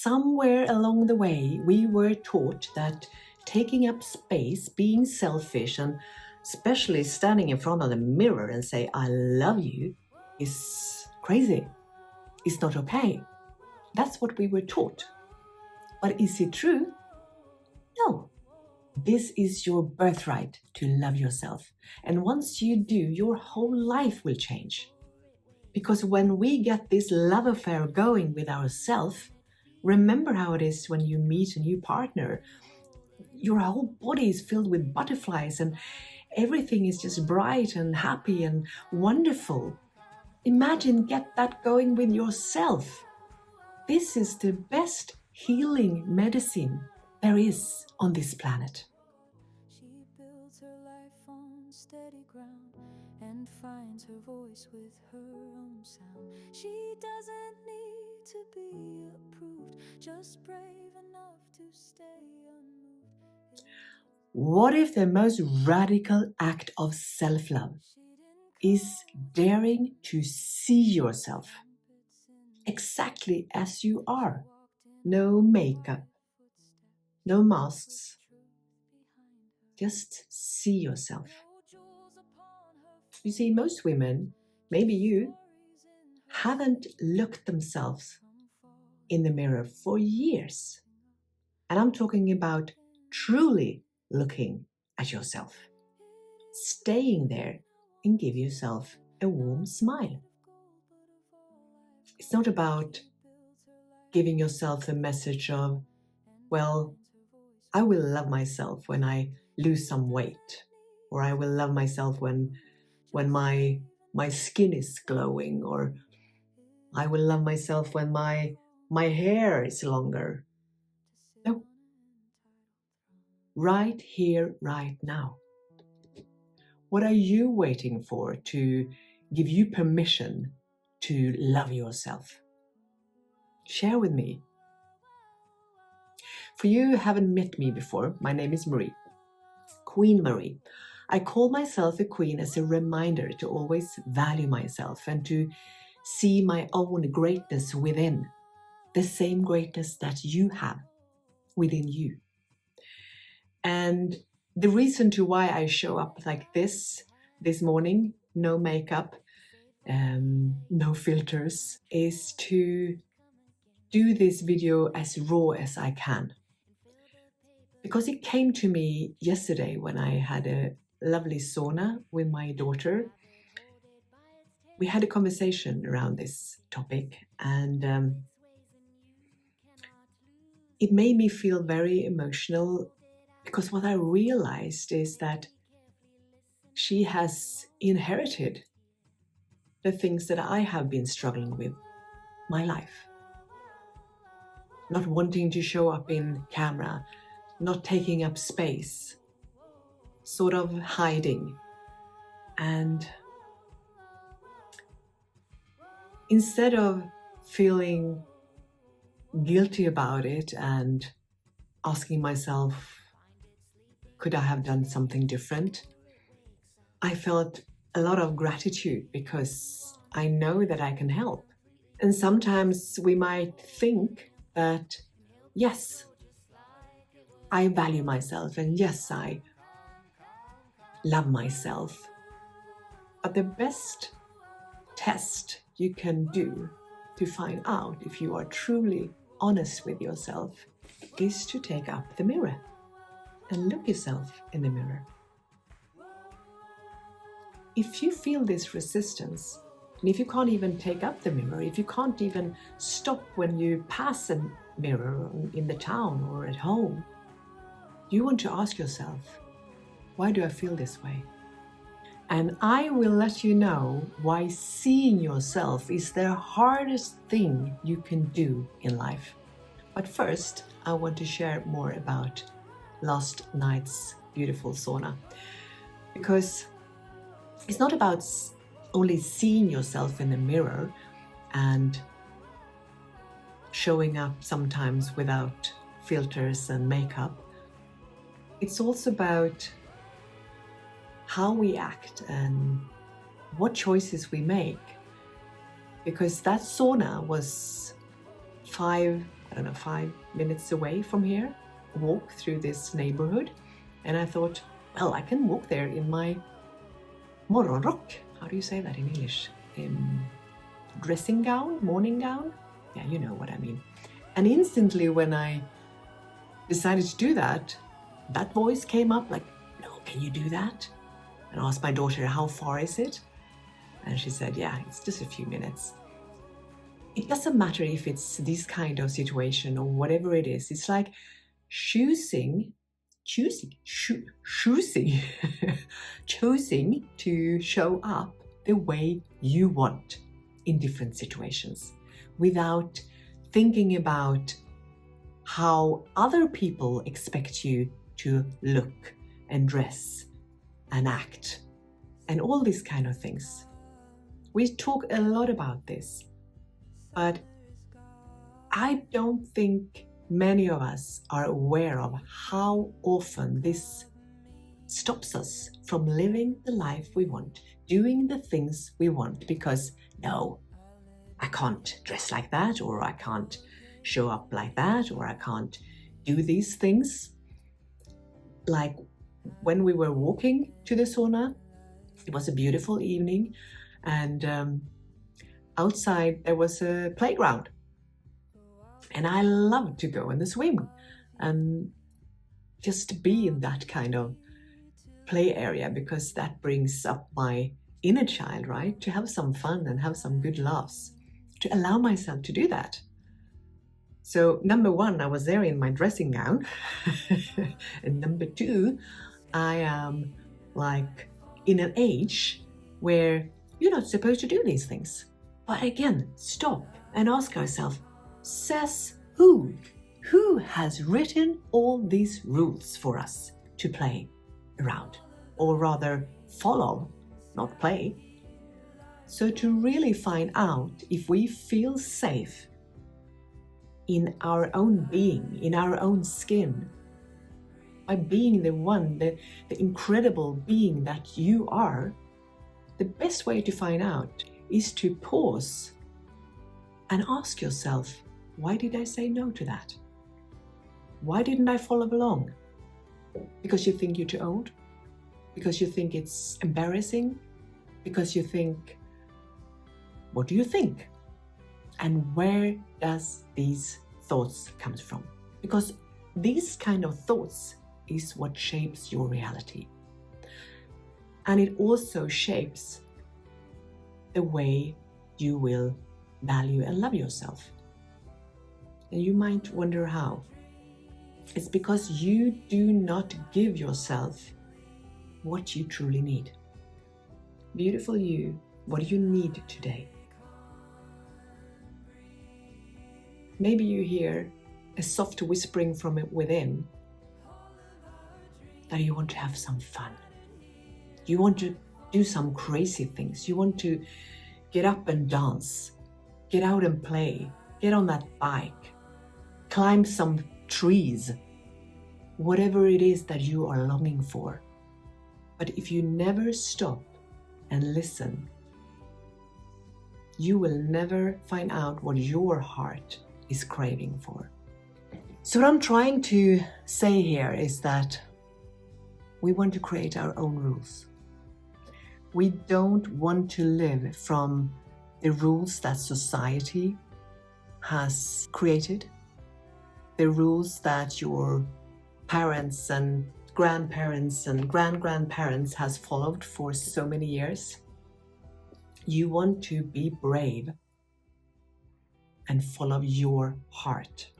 somewhere along the way, we were taught that taking up space, being selfish, and especially standing in front of the mirror and say, I love you, is crazy. It's not okay. That's what we were taught. But is it true? No. This is your birthright to love yourself. And once you do, your whole life will change. Because when we get this love affair going with ourselves, remember how it is when you meet a new partner. Your whole body is filled with butterflies and everything is just bright and happy and wonderful. Imagine get that going with yourself. This is the best healing medicine there is on this planet. She builds her life on steady ground and finds her voice with her own sound. She doesn't need to be approved, just brave enough to stay unmoved. What if the most radical act of self-love is daring to see yourself exactly as you are? No makeup, no masks. Just see yourself. You see, most women, maybe you, haven't looked themselves in the mirror for years. And I'm talking about truly looking at yourself. Staying there and give yourself a warm smile. It's not about giving yourself the message of, well, I will love myself when I lose some weight, or I will love myself when my skin is glowing, or I will love myself when my hair is longer. No. Right here, right now. What are you waiting for to give you permission to love yourself? Share with me. For you who haven't met me before, my name is Marie, Queen Marie. I call myself a queen as a reminder to always value myself and to see my own greatness within, the same greatness that you have within you. And the reason to why I show up like this morning, no makeup, no filters, is to do this video as raw as I can. Because it came to me yesterday when I had a lovely sauna with my daughter. We had a conversation around this topic, and it made me feel very emotional, because what I realized is that she has inherited the things that I have been struggling with my life. Not wanting to show up in camera, not taking up space, sort of hiding. And instead of feeling guilty about it and asking myself, could I have done something different? I felt a lot of gratitude because I know that I can help. And sometimes we might think that, yes, I value myself, and yes, I love myself. But the best test you can do to find out if you are truly honest with yourself is to take up the mirror and look yourself in the mirror. If you feel this resistance, and if you can't even take up the mirror, if you can't even stop when you pass a mirror in the town or at home, you want to ask yourself, why do I feel this way? And I will let you know why seeing yourself is the hardest thing you can do in life. But first, I want to share more about last night's beautiful sauna. Because it's not about only seeing yourself in the mirror and showing up sometimes without filters and makeup. It's also about how we act and what choices we make. Because that sauna was 5 I don't know, 5 minutes away from here, walk through this neighborhood. And I thought, well, I can walk there in my morgonrock. How do you say that in English? Dressing gown, morning gown? Yeah, you know what I mean. And instantly when I decided to do that, that voice came up like, no, can you do that? And I asked my daughter, how far is it? And she said, yeah, it's just a few minutes. It doesn't matter if it's this kind of situation or whatever it is. It's like choosing choosing to show up the way you want in different situations without thinking about how other people expect you to look and dress and act and all these kind of things. We talk a lot about this, but I don't think many of us are aware of how often this stops us from living the life we want, doing the things we want, because no, I can't dress like that, or I can't show up like that, or I can't do these things. Like when we were walking to the sauna, it was a beautiful evening, and outside there was a playground. And I love to go in the swim and just be in that kind of play area, because that brings up my inner child, right? To have some fun and have some good laughs, to allow myself to do that. So number one, I was there in my dressing gown. And number two, I am like in an age where you're not supposed to do these things. But again, stop and ask ourselves, says who? Who has written all these rules for us to play around? Or rather, follow, not play. So to really find out if we feel safe in our own being, in our own skin, by being the one, the incredible being that you are, the best way to find out is to pause and ask yourself, why did I say no to that? Why didn't I follow along? Because you think you're too old? Because you think it's embarrassing? Because you think, what do you think? And where does these thoughts come from? Because these kind of thoughts is what shapes your reality. And it also shapes the way you will value and love yourself. And you might wonder how. It's because you do not give yourself what you truly need. Beautiful you, what do you need today? Maybe you hear a soft whispering from within that you want to have some fun. You want to do some crazy things. You want to get up and dance, get out and play, get on that bike, climb some trees, whatever it is that you are longing for. But if you never stop and listen, you will never find out what your heart is craving for. So what I'm trying to say here is that we want to create our own rules. We don't want to live from the rules that society has created, the rules that your parents and grandparents and grandparents has followed for so many years. You want to be brave and follow your heart.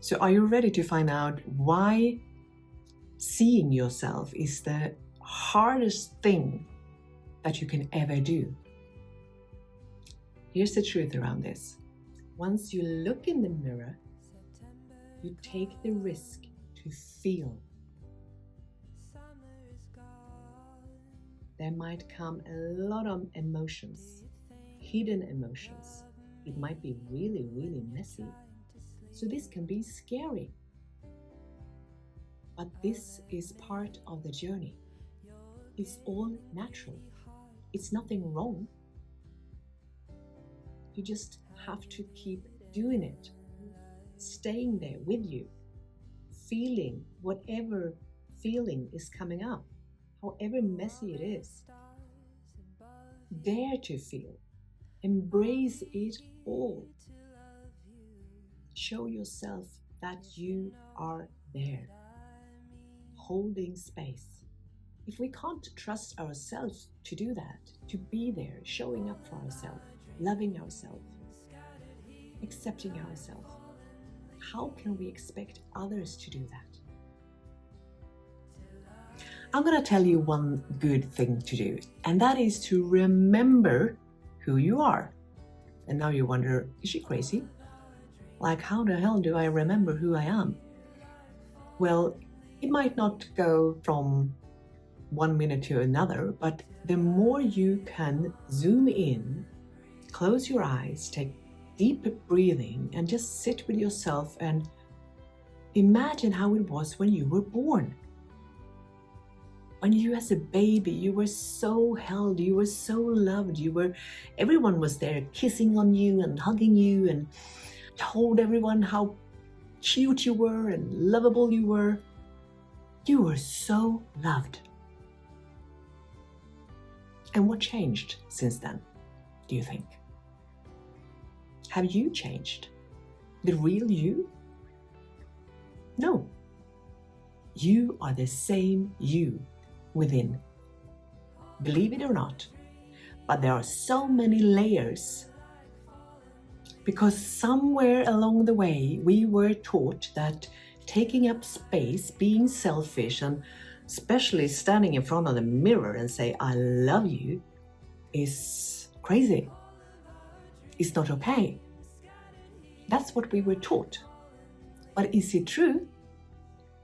So are you ready to find out why seeing yourself is the hardest thing that you can ever do? Here's the truth around this. Once you look in the mirror, you take the risk to feel. There might come a lot of emotions, hidden emotions. It might be really, really messy. So this can be scary. But this is part of the journey. It's all natural. It's nothing wrong. You just have to keep doing it. staying there with you, feeling whatever feeling is coming up, however messy it is. Dare to feel, embrace it all. Show yourself that you are there, holding space. If we can't trust ourselves to do that, to be there, showing up for ourselves, loving ourselves, accepting ourselves, how can we expect others to do that? I'm going to tell you one good thing to do, and that is to remember who you are. And now you wonder, is she crazy? Like, how the hell do I remember who I am? Well, it might not go from 1 minute to another, but the more you can zoom in, close your eyes, take deep breathing, and just sit with yourself and imagine how it was when you were born. When you as a baby, you were so held, you were so loved, everyone was there kissing on you and hugging you and told everyone how cute you were and lovable you were. You were so loved. And what changed since then, do you think? Have you changed? The real you? No. You are the same you within. Believe it or not, but there are so many layers because somewhere along the way we were taught that taking up space, being selfish, and especially standing in front of the mirror and say, I love you, is crazy. It's not okay. That's what we were taught. But is it true?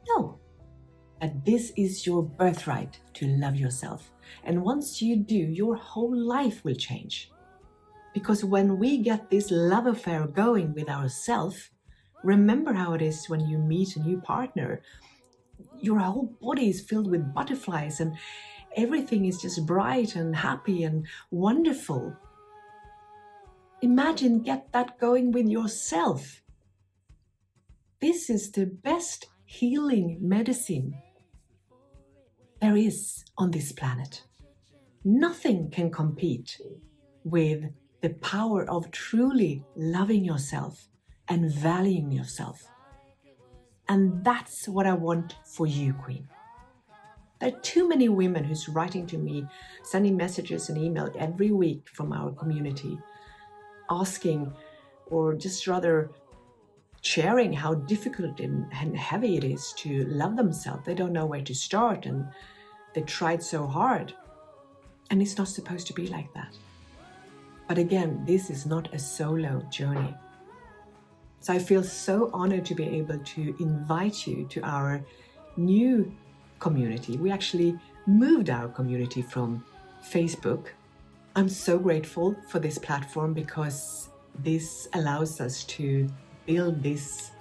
No. And this is your birthright to love yourself. And once you do, your whole life will change. Because when we get this love affair going with ourselves, remember how it is when you meet a new partner. Your whole body is filled with butterflies and everything is just bright and happy and wonderful. Imagine get that going with yourself. This is the best healing medicine there is on this planet. Nothing can compete with the power of truly loving yourself and valuing yourself. And that's what I want for you, Queen. There are too many women who's writing to me, sending messages and email every week from our community, asking or just rather sharing how difficult and heavy it is to love themselves. They don't know where to start and they tried so hard. And it's not supposed to be like that. But again, this is not a solo journey. So I feel so honored to be able to invite you to our new community. We actually moved our community from Facebook. I'm so grateful for this platform because this allows us to build this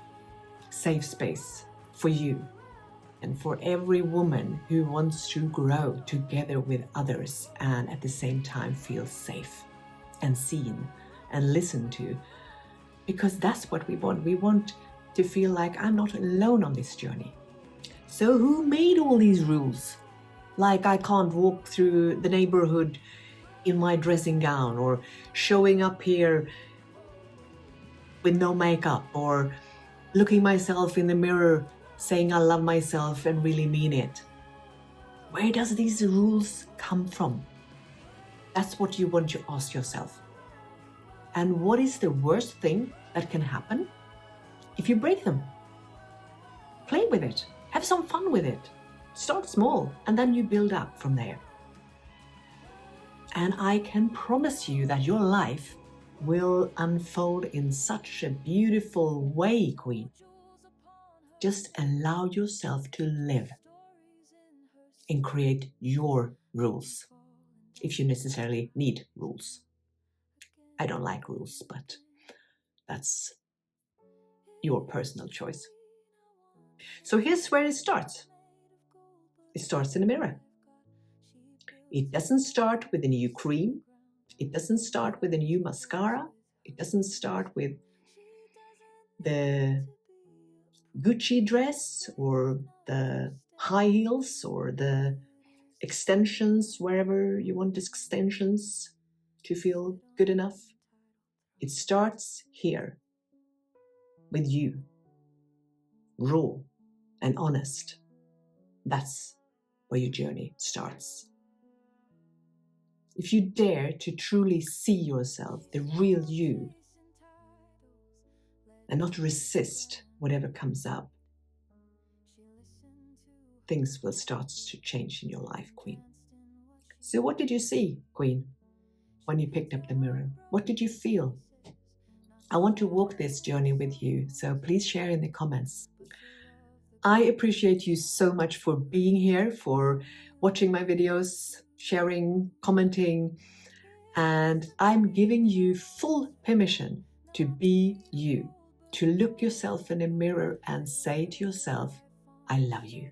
safe space for you and for every woman who wants to grow together with others and at the same time feel safe and seen and listened to. Because that's what we want. We want to feel like I'm not alone on this journey. So who made all these rules? Like I can't walk through the neighborhood in my dressing gown or showing up here with no makeup or looking myself in the mirror saying I love myself and really mean it. Where does these rules come from? That's what you want to ask yourself. And what is the worst thing that can happen if you break them? Play with it. Have some fun with it. Start small and then you build up from there. And I can promise you that your life will unfold in such a beautiful way, Queen. Just allow yourself to live and create your rules, if you necessarily need rules. I don't like rules, but that's your personal choice. So here's where it starts. It starts in the mirror. It doesn't start with a new cream. It doesn't start with a new mascara. It doesn't start with the Gucci dress or the high heels or the extensions, wherever you want extensions to feel good enough. It starts here with you, raw and honest. That's where your journey starts. If you dare to truly see yourself, the real you, and not resist whatever comes up, things will start to change in your life, Queen. So what did you see, Queen, when you picked up the mirror? What did you feel? I want to walk this journey with you, so please share in the comments. I appreciate you so much for being here, for watching my videos, sharing, commenting, and I'm giving you full permission to be you, to look yourself in a mirror and say to yourself, I love you.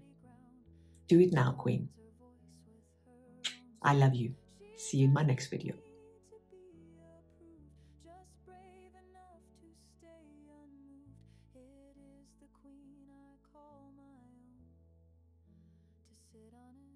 Do it now, Queen. I love you. See you in my next video. It is the queen I call my own, to sit on it.